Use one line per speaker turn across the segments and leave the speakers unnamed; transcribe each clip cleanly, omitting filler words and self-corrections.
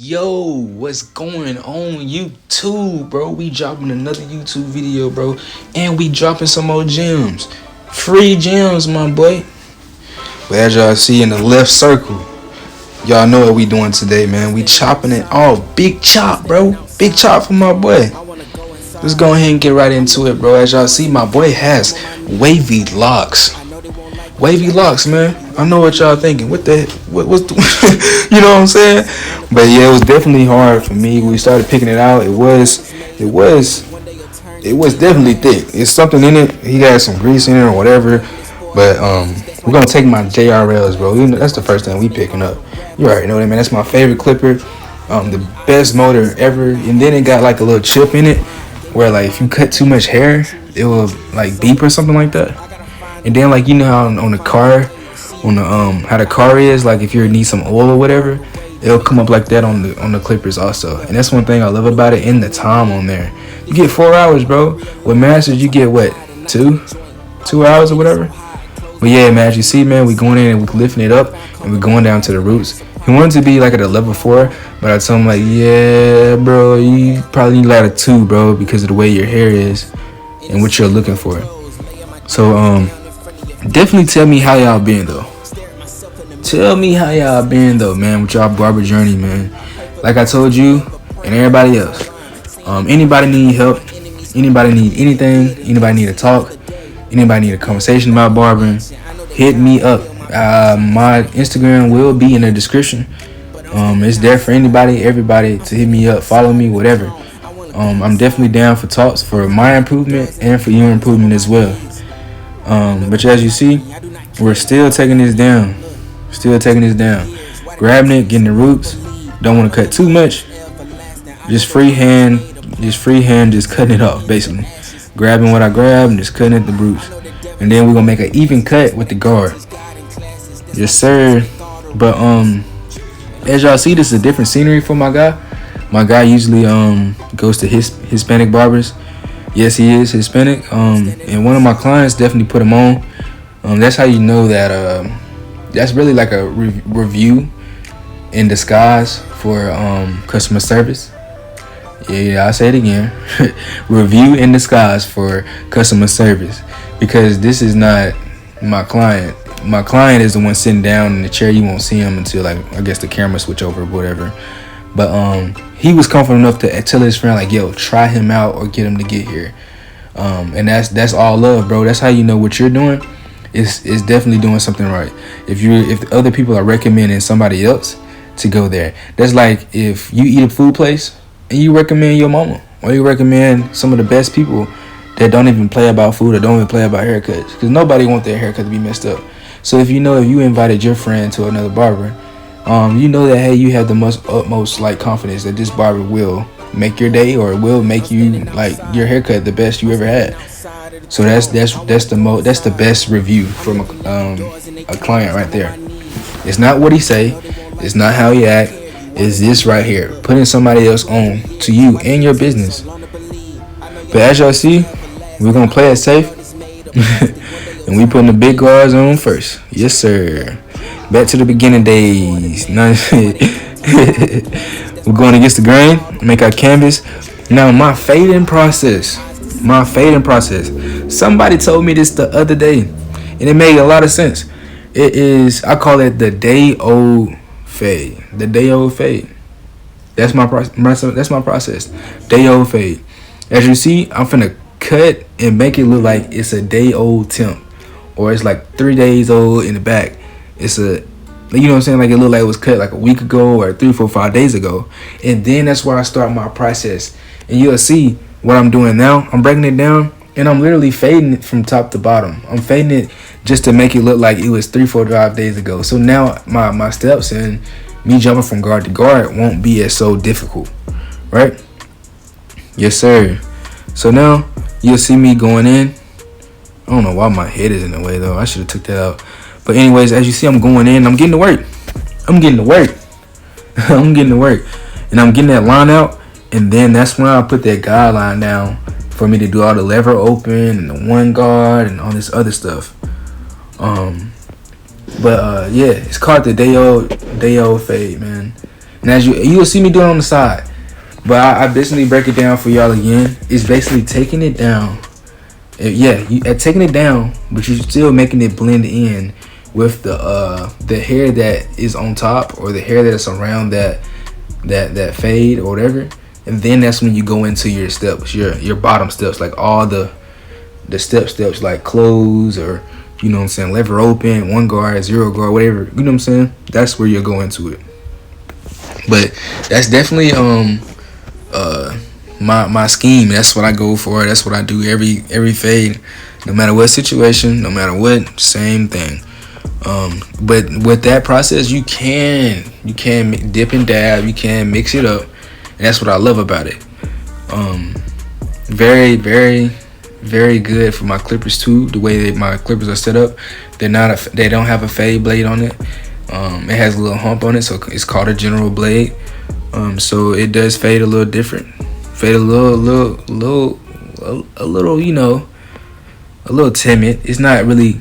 Yo, what's going on YouTube, bro? We dropping another YouTube video, bro. And we dropping some more gems. Free gems, my boy. But as y'all see in the left circle, y'all know what we doing today, man. We chopping it all. Big chop, bro. Big chop for my boy. Let's go ahead and get right into it, bro. As y'all see, my boy has wavy locks. Wavy locks, man. I know what y'all thinking. What's the you know what I'm saying? But yeah, it was definitely hard for me. We started picking it out. It was definitely thick. It's something in it. He got some grease in it or whatever. But we're gonna take my JRLs, bro. That's the first thing we picking up. You already know that, man. That's my favorite clipper. The best motor ever. And then it got like a little chip in it where like if you cut too much hair, it will like beep or something like that. And then like you know how on the car, on the how the car is, like if you need some oil or whatever, it'll come up like that on the clippers also. And that's one thing I love about it. And the time on there, you get 4 hours, bro. With Masters you get what, 2 hours or whatever. But yeah, man, as you see, man, we going in and we lifting it up and we're going down to the roots. He wanted to be like at a level 4, but I told him like, yeah, bro, you probably need like a 2, bro, because of the way your hair is and what you're looking for. So definitely tell me how y'all been though. Tell me how y'all been though, man, with y'all barber journey, man. Like I told you and everybody else. Anybody need help? Anybody need anything? Anybody need to talk? Anybody need a conversation about barbering? Hit me up. My Instagram will be in the description. It's there for everybody to hit me up, follow me, whatever. I'm definitely down for talks for my improvement and for your improvement as well. But as you see, we're still taking this down. Grabbing it, getting the roots. Don't want to cut too much. Just freehand, just cutting it off, basically. Grabbing what I grab and just cutting at the roots. And then we're gonna make an even cut with the guard. Yes, sir. But as y'all see, this is a different scenery for my guy. My guy usually goes to Hispanic barbers. Yes, he is Hispanic. And one of my clients definitely put him on. That's how you know that that's really like a review in disguise for customer service. Yeah, I'll say it again. Review in disguise for customer service. Because this is not my client. My client is the one sitting down in the chair. You won't see him until like I guess the camera switch over or whatever. But he was confident enough to tell his friend like, yo, try him out or get him to get here. And that's all love, bro. That's how you know what you're doing is definitely doing something right. If other people are recommending somebody else to go there, that's like if you eat a food place and you recommend your mama or you recommend some of the best people that don't even play about food or don't even play about haircuts, because nobody wants their haircut to be messed up. So if you invited your friend to another barber, you know that hey, you have the utmost like confidence that this barber will make your day or will make you like your haircut the best you ever had. So that's the best review from a client right there. It's not what he say, it's not how he act, it's this right here, putting somebody else on to you and your business. But as y'all see, we're gonna play it safe. And we putting the big guards on first. Yes, sir. Back to the beginning days. We're going against the grain, make our canvas. Now my fading process. Somebody told me this the other day, and it made a lot of sense. It is, I call it the day-old fade. The day-old fade. That's my process. Day-old fade. As you see, I'm finna cut and make it look like it's a day-old temp, or it's like 3 days old in the back. It's a, you know what I'm saying, like it looked like it was cut like a week ago or 3, 4, 5 days ago. And then that's where I start my process. And you'll see what I'm doing now. I'm breaking it down and I'm literally fading it from top to bottom. I'm fading it just to make it look like it was 3, 4, 5 days ago. So now my steps and me jumping from guard to guard won't be as so difficult, right? Yes, sir. So now you'll see me going in. I don't know why my head is in the way though. I should have took that out. But anyways, as you see, I'm going in. I'm getting to work. I'm getting to work. And I'm getting that line out. And then that's when I put that guideline down for me to do all the lever open and the one guard and all this other stuff. Yeah, it's called the day old fade, man. And as you'll see me do it on the side. But I basically break it down for y'all again. It's basically taking it down. Taking it down, but you're still making it blend in with the hair that is on top, or the hair that's around that fade or whatever. And then that's when you go into your steps, your bottom steps, like all the steps like close, or you know what I'm saying, lever open, 1 guard, 0 guard, whatever, you know what I'm saying. That's where you'll go into it. But that's definitely my scheme. That's what I go for. That's what I do every fade, no matter what situation, no matter what, same thing. But with that process, you can dip and dab, you can mix it up, and that's what I love about it. Very, very, very good for my clippers too. The way that my clippers are set up, they don't have a fade blade on it. It has a little hump on it, so it's called a general blade. So it does fade a little different, fade a little, you know, a little timid. It's not really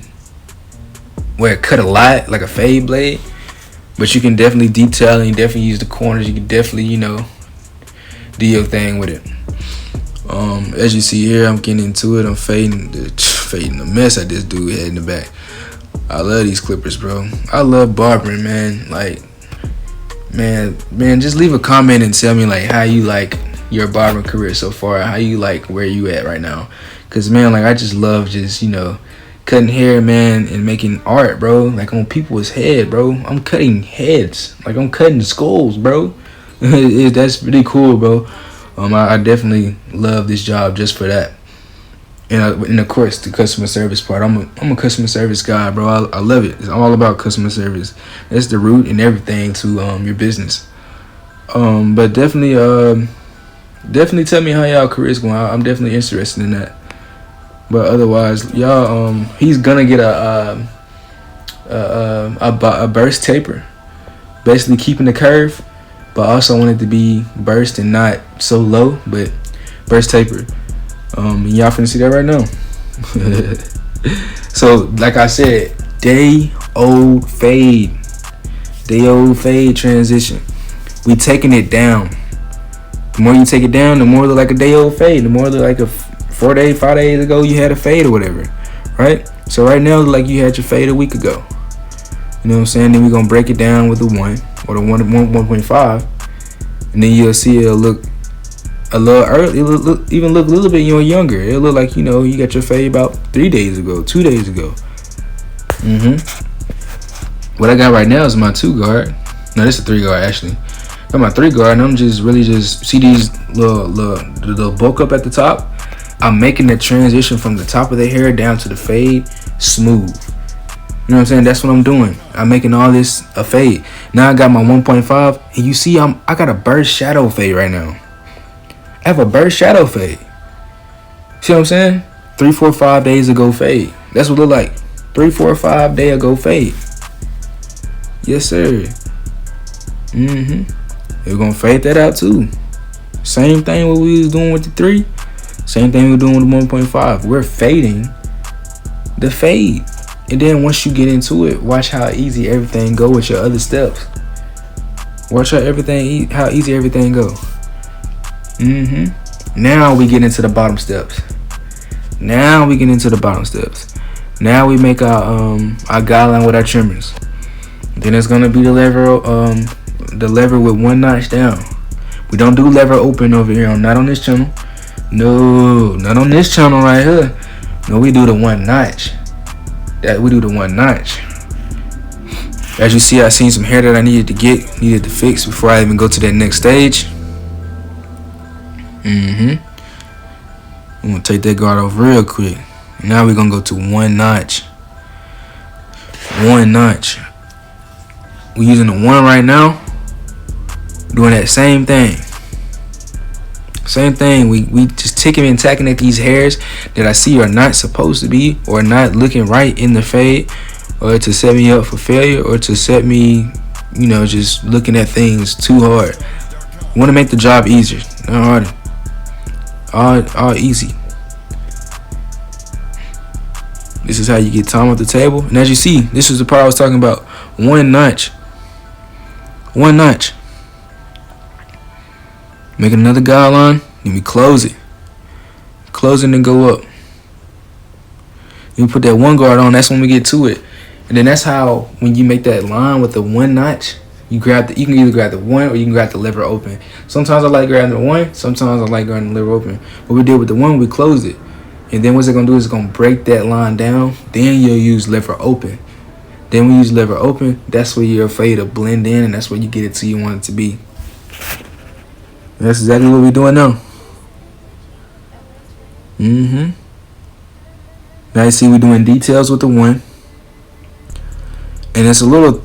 where it cut a lot like a fade blade, but you can definitely detail, and you definitely use the corners. You can definitely, you know, do your thing with it. As you see here, I'm getting into it. I'm fading the mess I just do head in the back. I love these clippers, bro. I love barbering, man. Like, man, just leave a comment and tell me like how you like your barbering career so far. How you like where you at right now? Cause man, like I just love just, you know, cutting hair, man, and making art, bro. Like on people's head, bro. I'm cutting heads. Like I'm cutting skulls, bro. That's pretty cool, bro. I definitely love this job just for that. And of course, the customer service part. I'm a customer service guy, bro. I love it. It's all about customer service. That's the root and everything to your business. But definitely tell me how y'all career's going. I'm definitely interested in that. But otherwise, y'all, he's gonna get a burst taper, basically keeping the curve, but I also want it to be burst and not so low, but burst taper. And y'all finna see that right now. So, like I said, day old fade transition. We taking it down. The more you take it down, the more it look like a day old fade. The more it look like a 5 days ago you had a fade or whatever, right? So right now, like you had your fade a week ago. You know what I'm saying? Then we're gonna break it down with the 1 or the 1.5, and then you'll see it'll look a little early. It'll look a little bit younger. It'll look like, you know, you got your fade about 3 days ago, 2 days ago. What I got right now is my 2 guard. No, this is a 3 guard actually. Got my 3 guard, and I'm just see these little bulk up at the top. I'm making the transition from the top of the hair down to the fade smooth. You know what I'm saying? That's what I'm doing. I'm making all this a fade. Now I got my 1.5, and you see I got a burst shadow fade right now. I have a burst shadow fade. See what I'm saying? 3, 4, 5 days ago fade. That's what it look like. 3, 4, 5 day ago fade. Yes, sir. We're gonna fade that out too. Same thing what we was doing with the 3. Same thing we're doing with the 1.5. We're fading the fade. And then once you get into it, watch how easy everything go with your other steps. Watch how easy everything go. Now we get into the bottom steps. Now we make our guideline with our trimmers. Then it's gonna be the lever with 1 notch down. We don't do lever open over here, not on this channel. No, not on this channel right here. No, we do the 1 notch. We do the 1 notch. As you see, I seen some hair that I needed to fix before I even go to that next stage. I'm gonna take that guard off real quick. Now we're gonna go to 1 notch. 1 notch. We're using the 1 right now. Doing that same thing. We just ticking and tacking at these hairs that I see are not supposed to be, or not looking right in the fade, or to set me up for failure, or to set me, you know, just looking at things too hard. We want to make the job easier, not harder. All easy. This is how you get time off the table. And as you see, this is the part I was talking about. 1 notch. 1 notch. Make another guideline. Then we close it. Close it and go up. Then we put that one guard on. That's when we get to it. And then that's how when you make that line with the one notch, you can either grab the one or you can grab the lever open. Sometimes I like grabbing the one. Sometimes I like grabbing the lever open. What we did with the one, we closed it. And then what's it going to do is it's going to break that line down. Then you'll use lever open. Then we use lever open. That's where your fade will blend in, and that's where you get it to you want it to be. And that's exactly what we're doing now. Now you see we're doing details with the one. And it's a little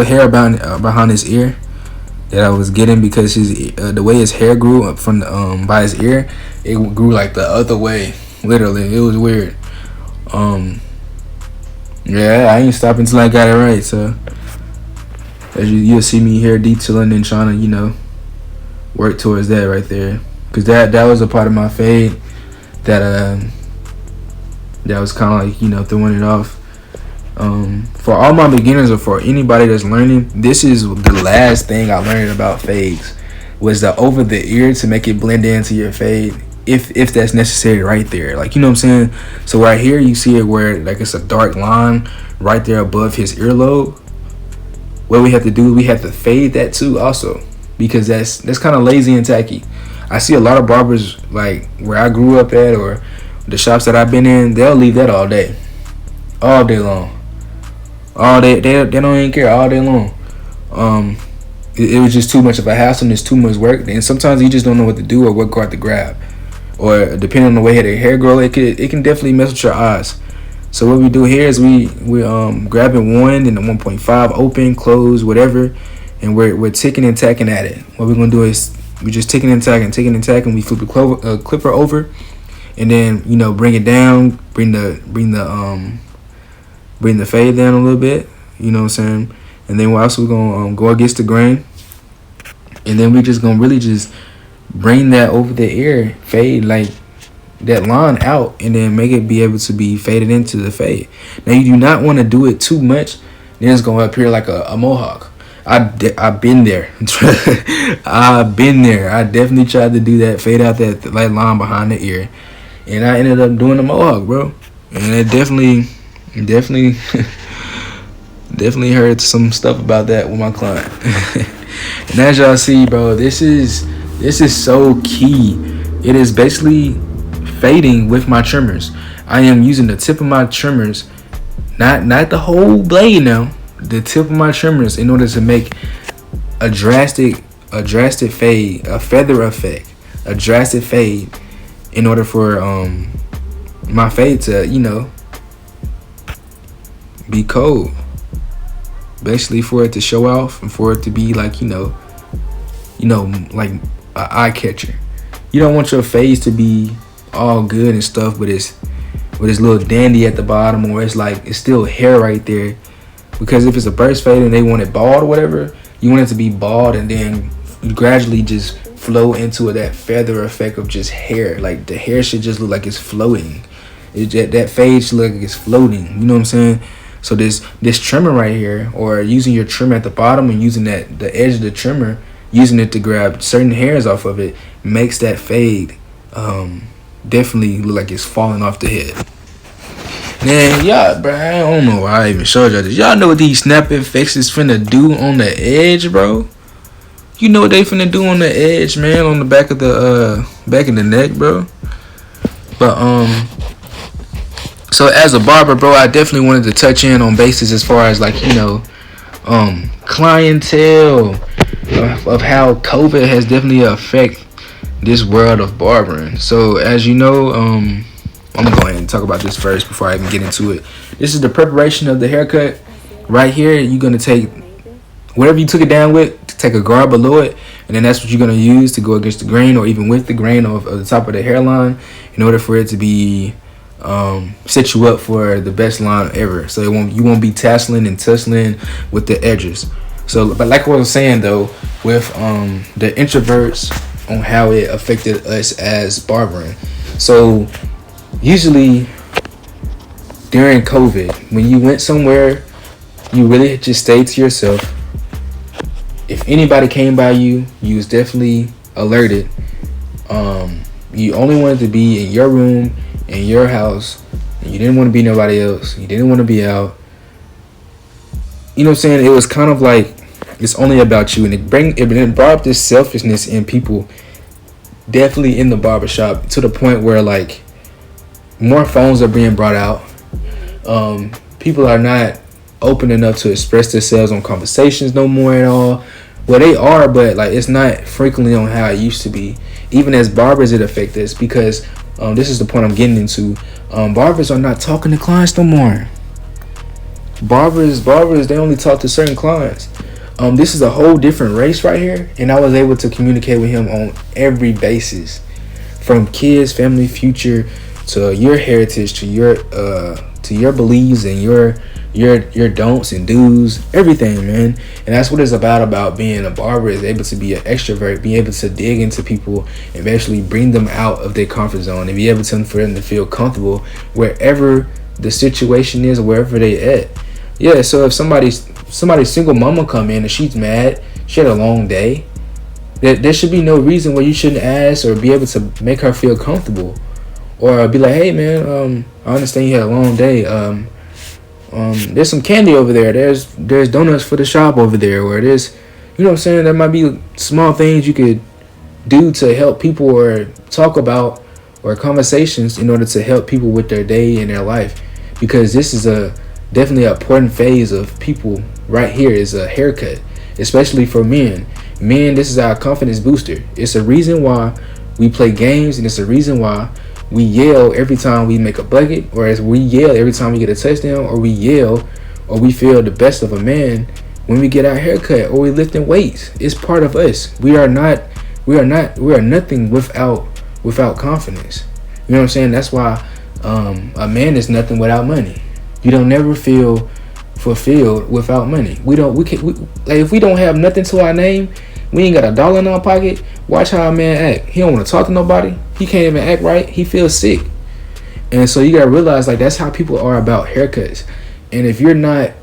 hair behind his ear that I was getting because the way his hair grew up from by his ear, it grew like the other way. Literally, it was weird. Yeah, I ain't stopping until I got it right. So as you'll see me here detailing and trying to work towards that right there, because that was a part of my fade that was kind of like throwing it off. For all my beginners or for anybody that's learning, this is the last thing I learned about fades, was the over the ear to make it blend into your fade if that's necessary right there. Like, you know what I'm saying? So right here you see it where like it's a dark line right there above his earlobe. What we have to do, we have to fade that too also, because that's kind of lazy and tacky. I see a lot of barbers like where I grew up at or the shops that I've been in, they'll leave that all day long. All day, they don't even care all day long. It was just too much of a hassle and it's too much work. And sometimes you just don't know what to do or what guard to grab. Or depending on the way their hair grow, it can definitely mess with your eyes. So what we do here is we grabbing one and the 1.5 open, close, whatever, and we're ticking and tacking at it. What we're gonna do is we just ticking and tacking. We flip the clipper over, and then bring it down, bring the fade down a little bit. You know what I'm saying? And then we're also gonna go against the grain, and then we just gonna really just bring that over the ear fade, like that line out, and then make it be able to be faded into the fade. Now you do not want to do it too much, then it's gonna appear like a mohawk. I've been there. I've been there. I definitely tried to do that, fade out that line behind the ear, and I ended up doing a mohawk, bro. And it definitely heard some stuff about that with my client. And as y'all see, bro, this is so key. It is basically fading with my trimmers. I am using the tip of my trimmers, not the whole blade now, the tip of my trimmers, in order to make a drastic fade, a feather effect, a drastic fade, in order for my fade to be cold, basically for it to show off and for it to be like like an eye catcher. You don't want your fades to be all good and stuff, but it's with this little dandy at the bottom, or it's still hair right there. Because if it's a burst fade and they want it bald or whatever, you want it to be bald and then gradually just flow into that feather effect of just hair. Like the hair should just look like it's floating. That fade should look like it's floating. You know what I'm saying? So this trimmer right here, or using your trimmer at the bottom and using the edge of the trimmer, using it to grab certain hairs off of it, makes that fade definitely look like it's falling off the head. Man, y'all, bro, I don't know why I even showed y'all this. Y'all know what these snap effects is finna do on the edge, bro? You know what they finna do on the edge, man, on the back of the neck, bro? But so as a barber, bro, I definitely wanted to touch in on bases as far as like clientele of how COVID has definitely affected this world of barbering. So as you know, I'm gonna go ahead and talk about this first before I even get into it. This is the preparation of the haircut. Right here, you're gonna take whatever you took it down with, take a guard below it, and then that's what you're gonna use to go against the grain, or even with the grain of the top of the hairline, in order for it to be set you up for the best line ever. So you won't be tasseling and tussling with the edges. So, but like what I was saying though, with the introverts on how it affected us as barbering. So usually during COVID, when you went somewhere, you really just stayed to yourself. if anybody came by you, you was definitely alerted. You only wanted to be in your room, in your house, and you didn't want to be nobody else. You didn't want to be out. You know what I'm saying? It was kind of like it's only about you, and it brought up this selfishness in people, definitely in the barbershop, to the point where like more phones are being brought out. People are not open enough to express themselves on conversations no more at all. Well, they are, but like it's not frequently on how it used to be. Even as barbers, it affects us because this is the point I'm getting into. Barbers are not talking to clients no more. Barbers, they only talk to certain clients. This is a whole different race right here, and I was able to communicate with him on every basis, from kids, family, future, to your heritage, to your beliefs and your don'ts and do's, everything, man. And that's what it's about being a barber, is able to be an extrovert, be able to dig into people and actually bring them out of their comfort zone and be able for them to feel comfortable wherever the situation is or wherever they at. Yeah, so if somebody's single mama come in and she's mad, she had a long day, there should be no reason why you shouldn't ask or be able to make her feel comfortable. Or be like, hey man, I understand you had a long day. There's some candy over there. There's donuts for the shop over there. Or there's, you know what I'm saying? There might be small things you could do to help people or talk about or conversations in order to help people with their day and their life. Because this is definitely an important phase of people right here, is a haircut, especially for men. Men, this is our confidence booster. It's a reason why we play games, and it's a reason why we yell every time we make a bucket, or as we yell every time we get a touchdown, or we yell or we feel the best of a man when we get our haircut or we lifting weights. It's part of us. We are nothing without confidence. You know what I'm saying? That's why a man is nothing without money. You don't never feel fulfilled without money. Like if we don't have nothing to our name, we ain't got $1 in our pocket. Watch how a man act. He don't want to talk to nobody. He can't even act right. He feels sick. And so you gotta realize, like, that's how people are about haircuts. And if you're not an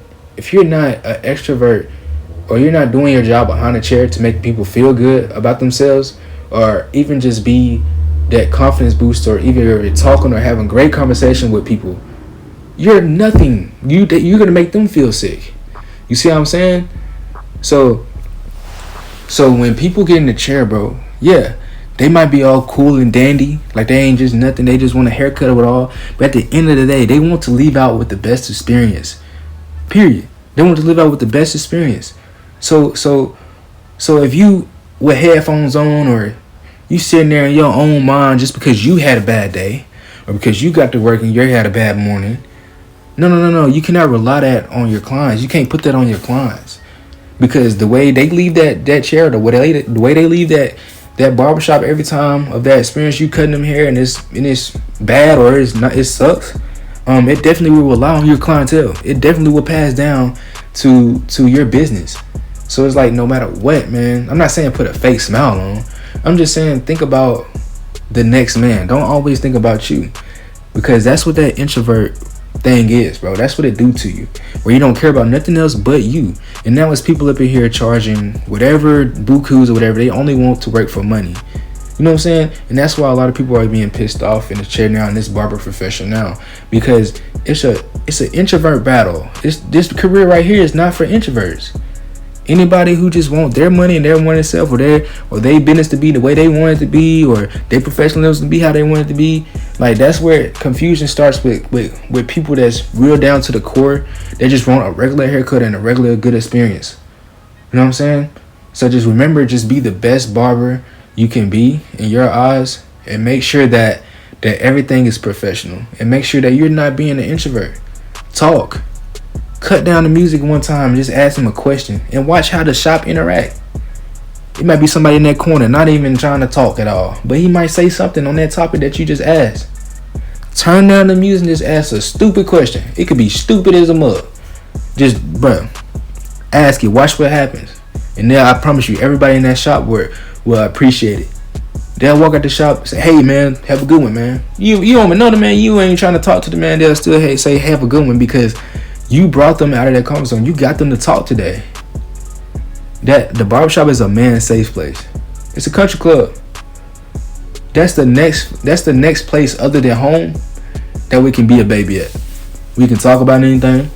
extrovert, or you're not doing your job behind the chair to make people feel good about themselves, or even just be that confidence booster, or even if you're talking or having great conversation with people, you're nothing. You're gonna make them feel sick. You see what I'm saying? So when people get in the chair, bro, yeah, they might be all cool and dandy, like they ain't just nothing, they just want a haircut or all. But at the end of the day, they want to leave out with the best experience. Period. They want to live out with the best experience. So if you with headphones on, or you sitting there in your own mind just because you had a bad day, or because you got to work and you had a bad morning, no. You cannot rely that on your clients. You can't put that on your clients. Because the way they leave that chair, the way they leave that barbershop every time of that experience, you cutting them hair and it's bad or it's not, it sucks. It definitely will rely on your clientele. It definitely will pass down to your business. So it's like, no matter what, man. I'm not saying put a fake smile on. I'm just saying think about the next man. Don't always think about you, because that's what that introvert thing is, bro. That's what it do to you, where you don't care about nothing else but you. And now it's people up in here charging whatever bukus or whatever. They only want to work for money. You know what I'm saying? And that's why a lot of people are being pissed off in the chair now in this barber profession now, because it's an introvert battle. This career right here is not for introverts. Anybody who just want their money and their money itself, or their business to be the way they want it to be, or their professionalism to be how they want it to be, like that's where confusion starts with people that's real down to the core. They just want a regular haircut and a regular good experience. You know what I'm saying? So just remember, just be the best barber you can be in your eyes, and make sure that everything is professional, and make sure that you're not being an introvert. Talk. Cut down the music one time and just ask him a question, and watch how the shop interact. It might be somebody in that corner not even trying to talk at all, but he might say something on that topic that you just asked. Turn down the music and just ask a stupid question. It could be stupid as a mug. Just, bro, ask it. Watch what happens. And then I promise you, everybody in that shop will appreciate it. They'll walk out the shop and say, hey man, have a good one, man. You don't even know the man. You ain't trying to talk to the man. They'll still say have a good one, because you brought them out of that comfort zone. You got them to talk today. that the barbershop is a man safe place. It's a country club. That's the next place other than home that we can be a baby at. We can talk about anything.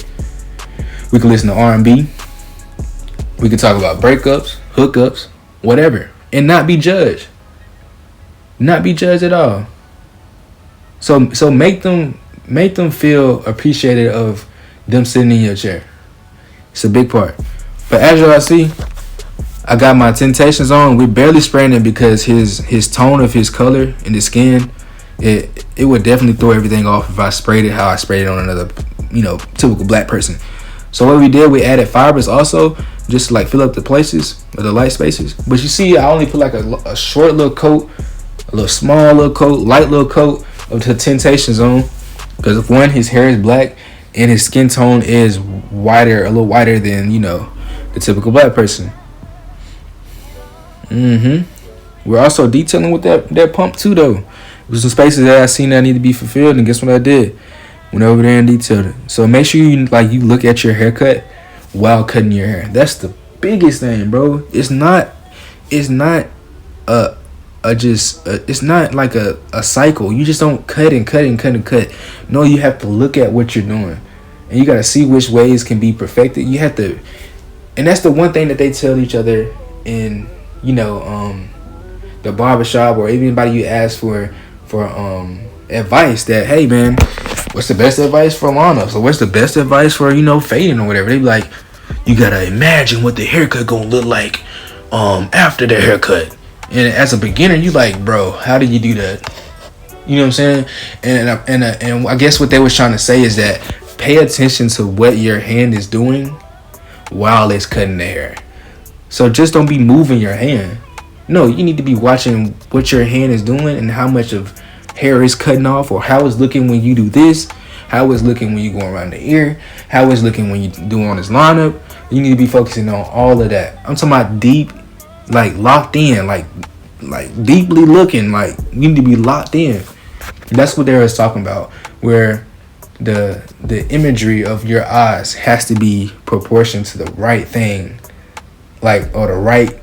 We can listen to R&B. We can talk about breakups, hookups, whatever, and not be judged. Not be judged at all. So make them feel appreciated of them sitting in your chair. It's a big part. But as y'all see, I got my Temptations on. We're barely spraying it because his tone of his color and his skin, it would definitely throw everything off if I sprayed it how I sprayed it on another, typical black person. So what we did, we added fibers also, just to like fill up the places or the light spaces. But you see, I only put like a short little coat, a little small little coat, light little coat of the Temptations on, because if one, his hair is black and his skin tone is whiter, a little whiter than the typical black person. We're also detailing with that pump too, though. There's some spaces that I seen that need to be fulfilled, and guess what I did? Went over there and detailed it. So make sure you look at your haircut while cutting your hair. That's the biggest thing, bro. It's not like a cycle. You just don't cut and cut and cut and cut. No, you have to look at what you're doing, and you got to see which ways can be perfected. You have to, and that's the one thing that they tell each other in the barbershop, or even anybody you ask for advice, that, hey man, what's the best advice for Lana? So what's the best advice for fading or whatever? They be like, you gotta imagine what the haircut gonna look like after the haircut. And as a beginner, you like, bro, how do you do that? You know what I'm saying? And I guess what they was trying to say is that pay attention to what your hand is doing while it's cutting the hair. So just don't be moving your hand. No, you need to be watching what your hand is doing and how much of hair is cutting off, or how it's looking when you do this, how it's looking when you go around the ear, how it's looking when you do on this lineup. You need to be focusing on all of that. I'm talking about deep, like locked in, like deeply looking, like you need to be locked in. That's what they was talking about, where the imagery of your eyes has to be proportioned to the right thing, or the right,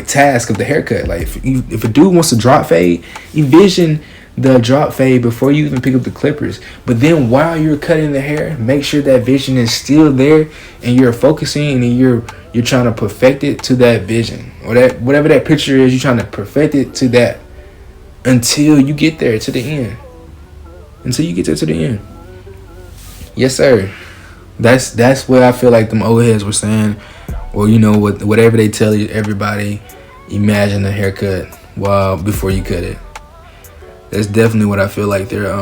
task of the haircut. Like if a dude wants to drop fade, envision the drop fade before you even pick up the clippers. But then while you're cutting the hair, make sure that vision is still there, and you're focusing, and you're trying to perfect it to that vision, or that whatever that picture is, you're trying to perfect it to that until you get there to the end. Yes, sir. That's what I feel like them old heads were saying, or whatever they tell you, everybody imagine a haircut before you cut it. That's definitely what I feel like they're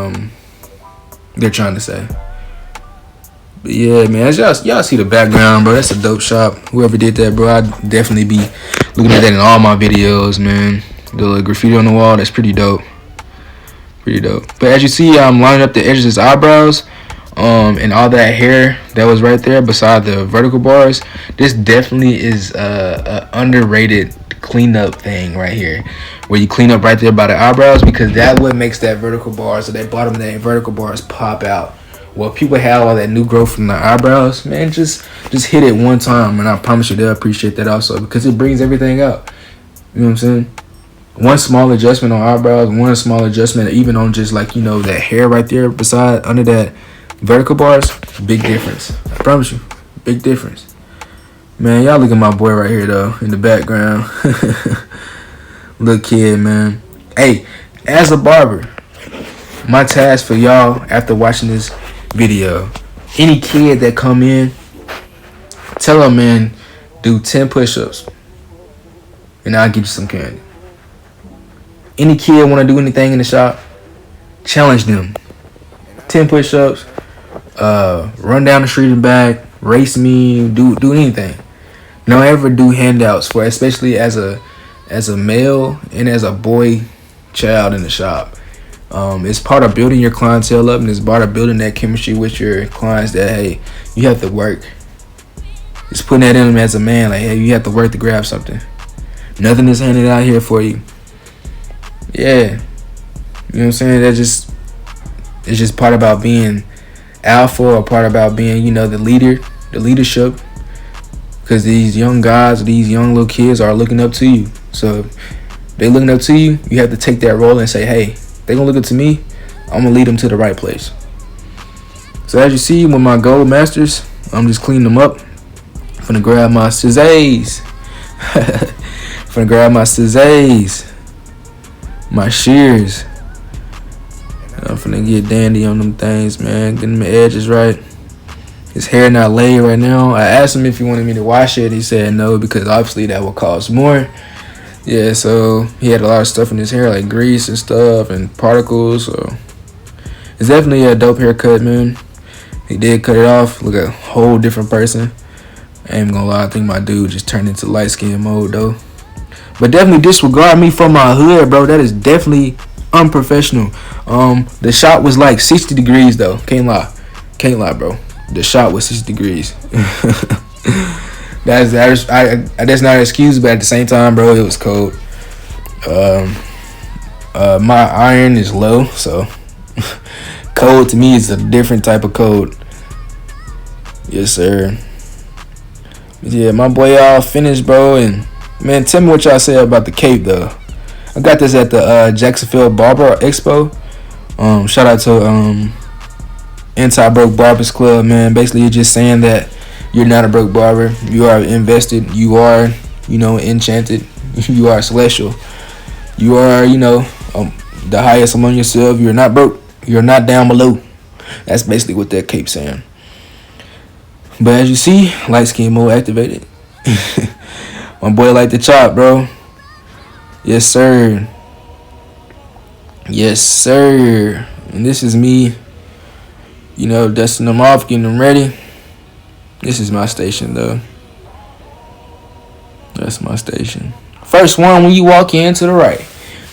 trying to say. But yeah, man, as y'all see the background, bro, that's a dope shop. Whoever did that, bro, I'd definitely be looking at that in all my videos, man. The little graffiti on the wall, that's pretty dope. But as you see, I'm lining up the edges of his eyebrows, and all that hair that was right there beside the vertical bars. This definitely is a underrated cleanup thing right here, where you clean up right there by the eyebrows, because that what makes that vertical bars, or that bottom of that vertical bars, pop out. Well, people have all that new growth from the eyebrows, man, just hit it one time, and I promise you they'll appreciate that also, because it brings everything out. You know what I'm saying? One small adjustment on eyebrows, one small adjustment even on just that hair right there beside under that vertical bars, big difference. I promise you, big difference. Man, y'all look at my boy right here though in the background. Little kid, man. Hey, as a barber, my task for y'all after watching this video, any kid that come in, tell them, man, do 10 push-ups and I'll give you some candy. Any kid want to do anything in the shop, challenge them. 10 push-ups, run down the street and back, race me, do anything. Don't ever do handouts for, especially as a male and as a boy child in the shop. It's part of building your clientele up, and it's part of building that chemistry with your clients, that, hey, you have to work. It's putting that in them as a man, like, hey, you have to work to grab something. Nothing is handed out here for you. Yeah. You know what I'm saying? It's just part about being alpha, or part about being, the leader, the leadership, because these young guys, these young little kids are looking up to you. So if they looking up to you, you have to take that role and say, hey, they gonna look up to me, I'm gonna lead them to the right place. So as you see with my gold masters, I'm just cleaning them up. I'm gonna grab my scissors. Finna grab my scissors, my shears. I'm finna get dandy on them things, man. Getting the edges right. His hair not laid right now. I asked him if he wanted me to wash it. He said no, because obviously that would cost more. Yeah, so he had a lot of stuff in his hair, like grease and stuff and particles. So it's definitely a dope haircut, man. He did cut it off. Look, a whole different person. I ain't gonna lie, I think my dude just turned into light skin mode though. But definitely disregard me for my hood, bro. That is definitely unprofessional. The shot was like 60 degrees though. Can't lie, bro. The shot was 60 degrees. That's not an excuse, but at the same time, bro, it was cold. My iron is low, so cold to me is a different type of cold. Yes, sir. Yeah, my boy all finished, bro. And man, tell me what y'all say about the cape though. I got this at the Jacksonville Barber Expo. Shout out to Anti-Broke Barbers Club, man. Basically, you're just saying that you're not a broke barber. You are invested. You are, enchanted. You are celestial. You are, the highest among yourself. You're not broke. You're not down below. That's basically what that cape's saying. But as you see, light skin mode activated. My boy like to chop, bro. Yes, sir. Yes, sir. And this is me, dusting them off, getting them ready. This is my station, though. That's my station. First one when you walk in to the right.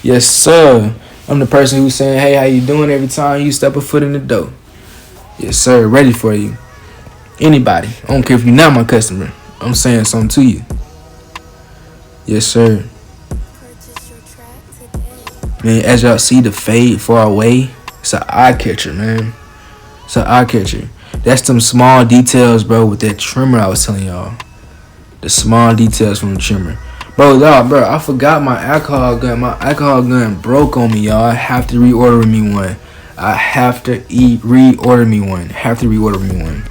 Yes, sir. I'm the person who's saying, hey, how you doing every time you step a foot in the door. Yes, sir. Ready for you. Anybody. I don't care if you're not my customer. I'm saying something to you. Yes, sir. Man, as y'all see the fade far away, it's an eye catcher, man. It's an eye catcher. That's them small details, bro, with that trimmer I was telling y'all. The small details from the trimmer. Bro, I forgot my alcohol gun. My alcohol gun broke on me, y'all. I have to reorder me one. Reorder me one.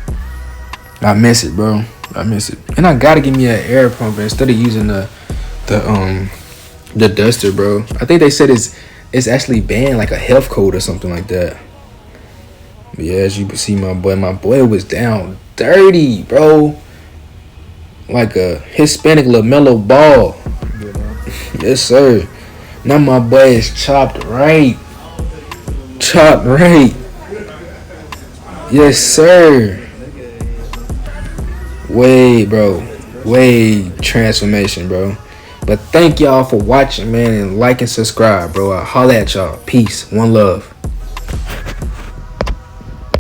I miss it, bro. I miss it. And I gotta give me an air pump instead of using the duster, bro. I think they said it's actually banned, like a health code or something like that. But yeah, as you can see, my boy was down dirty, bro. Like a Hispanic LaMelo Ball. Yes, sir. Now my boy is chopped right. Yes, sir. Way transformation, bro. But thank y'all for watching, man, and like and subscribe, bro. I'll holla at y'all. Peace. One love.